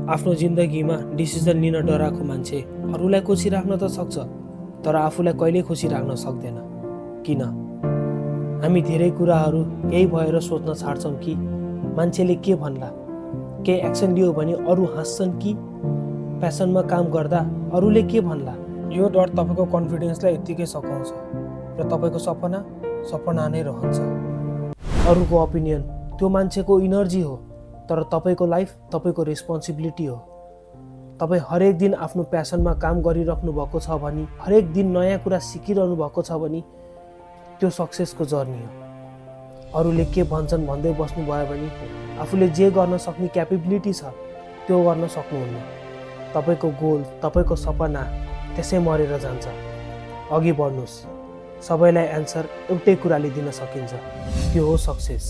आफ्नो जिन्दगीमा डिसिजन लिन डराएको मान्छे अरूलाई खुसी राख्न त सक्छ, तर आफूलाई कहिल्यै खुसी राख्न सक्दैन। किन? हामी धेरै कुराहरू यही भएर सोच्न छाड्छौँ कि मान्छेले के भन्ला, केही एक्सन लियो भने अरू हाँस्छन् कि प्यासनमा काम गर्दा अरूले के भन्ला। यो डर तपाईँको कन्फिडेन्सलाई यत्तिकै सकाउँछ र तपाईँको सपना नै रहन्छ। अरूको ओपिनियन त्यो मान्छेको इनर्जी हो, तर तपाईँको लाइफ तपाईँको रेस्पोन्सिबिलिटी हो। तपाईँ हरेक दिन आफ्नो प्यासनमा काम गरिराख्नु भएको छ भने, हरेक दिन नयाँ कुरा सिकिरहनु भएको छ भने त्यो सक्सेसको जर्नी हो। अरूले के भन्छन् भन्दै बस्नुभयो भने आफूले जे गर्न सक्ने क्यापेबिलिटी छ त्यो गर्न सक्नुहुन्न। तपाईँको गोल, तपाईँको सपना त्यसै मरेर जान्छ। अघि बढ्नुहोस्। सबैलाई एन्सर एउटै कुराले दिन सकिन्छ, त्यो हो सक्सेस।